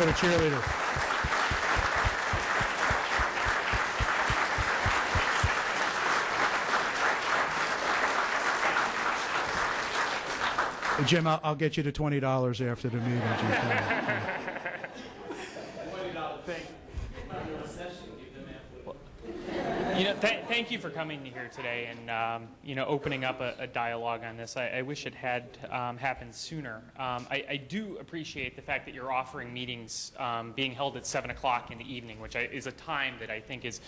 for the cheerleaders. Jim, I'll get you to $20 after the meeting. Thank you for coming here today and opening up a dialogue on this. I wish it had happened sooner. I do appreciate the fact that you're offering meetings being held at 7 o'clock in the evening, which is a time that I think is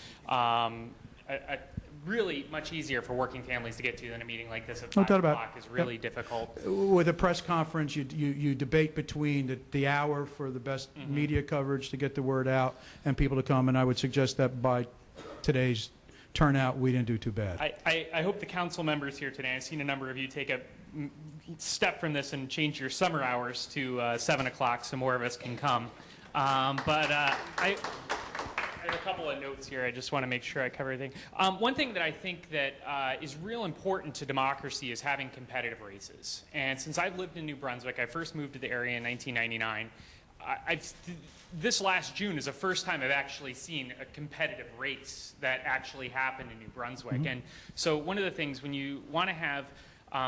really much easier for working families to get to than a meeting like this at 5 o'clock is really difficult. With a press conference, you debate between the hour for the best media coverage to get the word out and people to come, and I would suggest that by today's turnout, we didn't do too bad. I hope the council members here today, I've seen a number of you take a step from this and change your summer hours to 7 o'clock so more of us can come. I have a couple of notes here. I just want to make sure I cover everything. One thing that I think that is real important to democracy is having competitive races. And since I've lived in New Brunswick, I first moved to the area in 1999. This last June is the first time I've actually seen a competitive race that actually happened in New Brunswick. And so one of the things when you want to have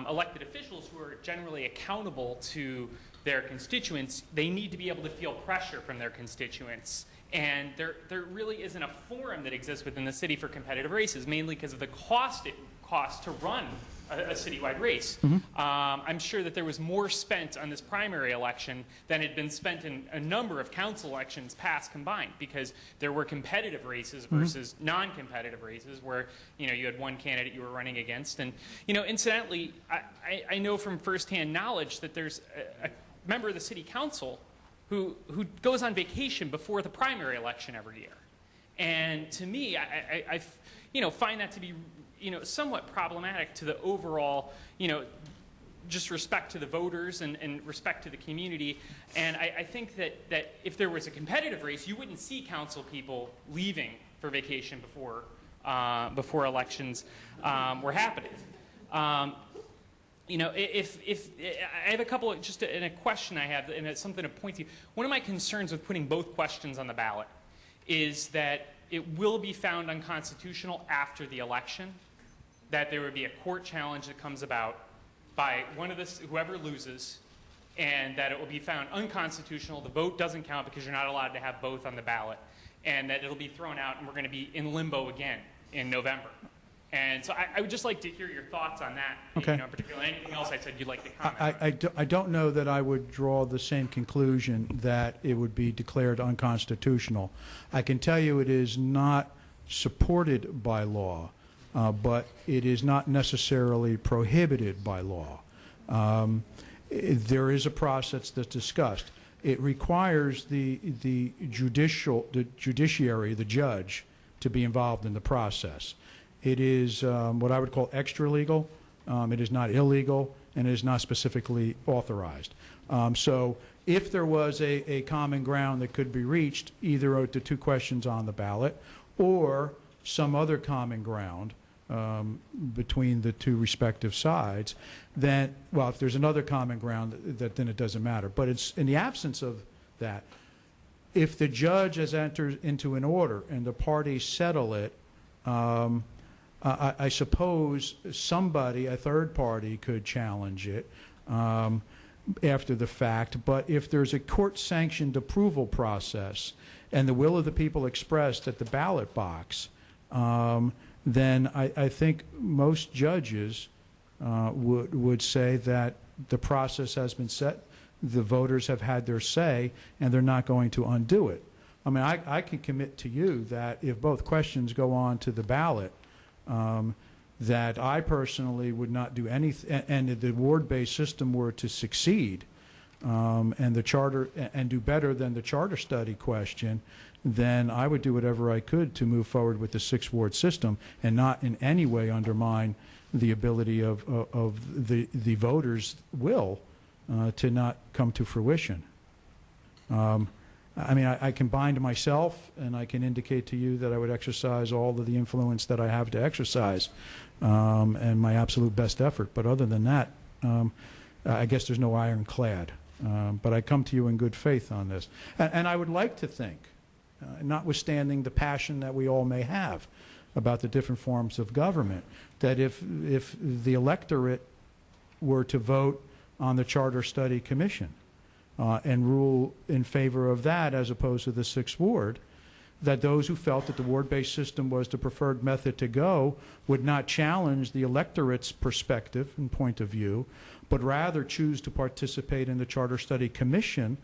elected officials who are generally accountable to their constituents, they need to be able to feel pressure from their constituents. And there really isn't a forum that exists within the city for competitive races, mainly because of the cost it costs to run a citywide race. I'm sure that there was more spent on this primary election than had been spent in a number of council elections past combined, because there were competitive races versus non-competitive races where you had one candidate you were running against. And incidentally, I know from firsthand knowledge that there's a member of the city council who goes on vacation before the primary election every year. And to me, I find that to be somewhat problematic to the overall, just respect to the voters and respect to the community. And I think that if there was a competitive race, you wouldn't see council people leaving for vacation before elections were happening. If I have a couple of, just a question I have, and it's something to point to. One of my concerns with putting both questions on the ballot is that it will be found unconstitutional after the election, that there would be a court challenge that comes about by whoever loses, and that it will be found unconstitutional. The vote doesn't count because you're not allowed to have both on the ballot, and that it'll be thrown out, and we're going to be in limbo again in November. And so I would just like to hear your thoughts on that. Okay. Particularly anything else I said you'd like to comment on. I don't know that I would draw the same conclusion that it would be declared unconstitutional. I can tell you it is not supported by law, but it is not necessarily prohibited by law. There is a process that's discussed. It requires the judiciary, the judge, to be involved in the process. It is what I would call extra legal. It is not illegal, and it is not specifically authorized. So if there was a common ground that could be reached, either of the two questions on the ballot or some other common ground between the two respective sides, then, well, if there's another common ground, then it doesn't matter. But it's in the absence of that, if the judge has entered into an order and the parties settle it, I suppose somebody, a third party, could challenge it after the fact. But if there's a court-sanctioned approval process and the will of the people expressed at the ballot box, then I think most judges would say that the process has been set, the voters have had their say, and they're not going to undo it. I mean, I can commit to you that if both questions go on to the ballot, that I personally would not do anything, and if the ward-based system were to succeed and the charter and do better than the charter study question, then I would do whatever I could to move forward with the 6-ward system and not in any way undermine the ability of the voters' will to not come to fruition. I mean, I can bind myself, and I can indicate to you that I would exercise all of the influence that I have to exercise and my absolute best effort. But other than that, I guess there's no ironclad. But I come to you in good faith on this. And I would like to think, notwithstanding the passion that we all may have about the different forms of government, that if the electorate were to vote on the Charter Study Commission and rule in favor of that as opposed to the 6th Ward, that those who felt that the ward-based system was the preferred method to go would not challenge the electorate's perspective and point of view, but rather choose to participate in the Charter Study Commission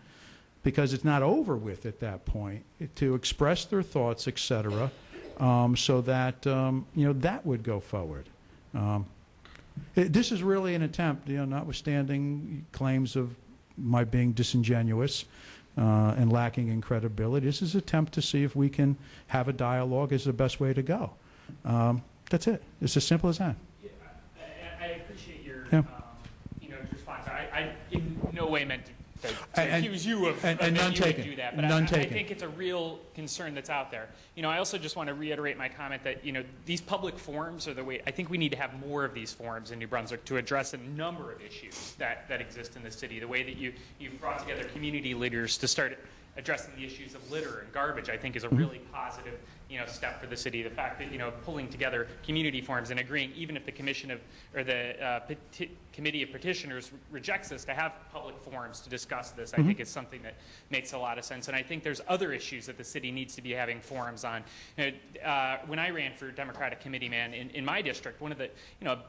because it's not over with at that point, to express their thoughts, et cetera, so that, that would go forward. This is really an attempt, notwithstanding claims of my being disingenuous and lacking in credibility, this is an attempt to see if we can have a dialogue is the best way to go. That's it. It's as simple as that. Yeah, I appreciate your Yeah. response. I in no way meant to And- accuse you of and that none you would taken. do that, but None I taken. think it's a real concern that's out there. I also just want to reiterate my comment that these public forums are the way. I think we need to have more of these forums in New Brunswick to address a number of issues that exist in the city. The way that you've brought together community leaders to start addressing the issues of litter and garbage, I think, is a really positive step for the city. The fact that pulling together community forums and agreeing, even if the commission or the committee of petitioners rejects this, to have public forums to discuss this, I think is something that makes a lot of sense. And I think there's other issues that the city needs to be having forums on. When I ran for Democratic committeeman in my district, one of the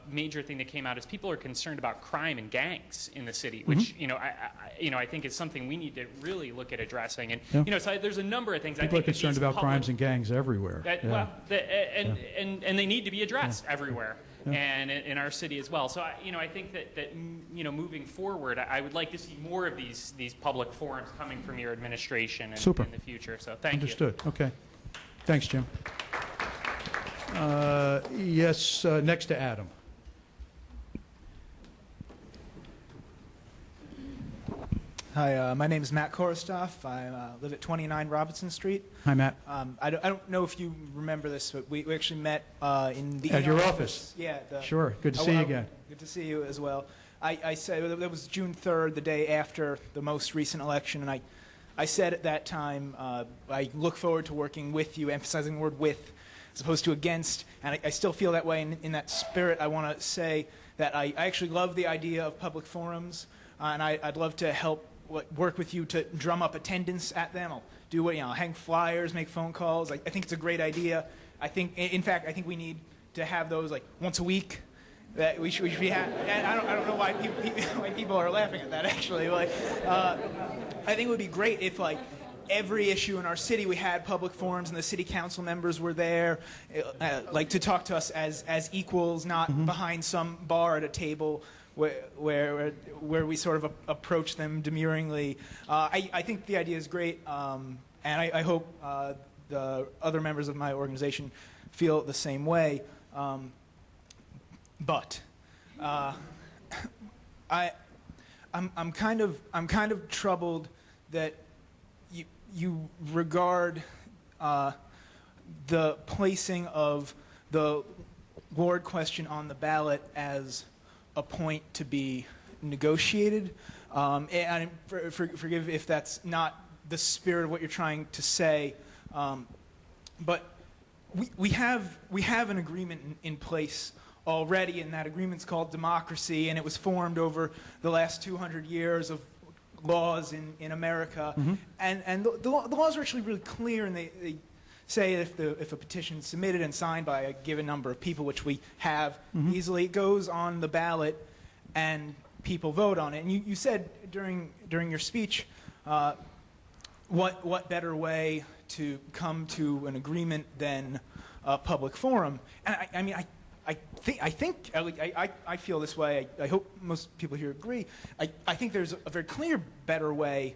major thing that came out is people are concerned about crime and gangs in the city, which I think is something we need to really look at addressing. And so there's a number of things. People are concerned about crimes and gangs everywhere. Well, and they need to be addressed everywhere, and in our city as well. So I think that moving forward, I would like to see more of these public forums coming from your administration in the future. So thank you. Understood. Okay. Thanks, Jim. Yes, next to Adam. Hi, my name is Matt Korostoff. I live at 29 Robinson Street. Hi, Matt. I don't know if you remember this, but we actually met in the At your office. Yeah. Sure. Good to see you again. Good to see you as well. I said that was June 3rd, the day after the most recent election, and I said at that time I look forward to working with you, emphasizing the word "with" as opposed to "against," and I still feel that way. In that spirit, I want to say that I actually love the idea of public forums, and I'd love to help work with you to drum up attendance at them. I'll do I'll hang flyers, make phone calls. I think it's a great idea. In fact, I think we need to have those like once a week. That we should have. And I don't know why people are laughing at that. Actually, I think it would be great if every issue in our city we had public forums and the city council members were there, to talk to us as equals, not behind some bar at a table. Where we sort of approach them demurringly. I think the idea is great, and I hope the other members of my organization feel the same way. But I'm kind of troubled that you regard the placing of the ward question on the ballot as a point to be negotiated, and forgive if that's not the spirit of what you're trying to say, but we have an agreement in place already, and that agreement's called democracy, and it was formed over the last 200 years of laws in America, and the laws are actually really clear, and they say if a petition is submitted and signed by a given number of people, which we have easily, it goes on the ballot and people vote on it. And you said during your speech, what better way to come to an agreement than a public forum? And I feel this way. I hope most people here agree. I think there's a very clear better way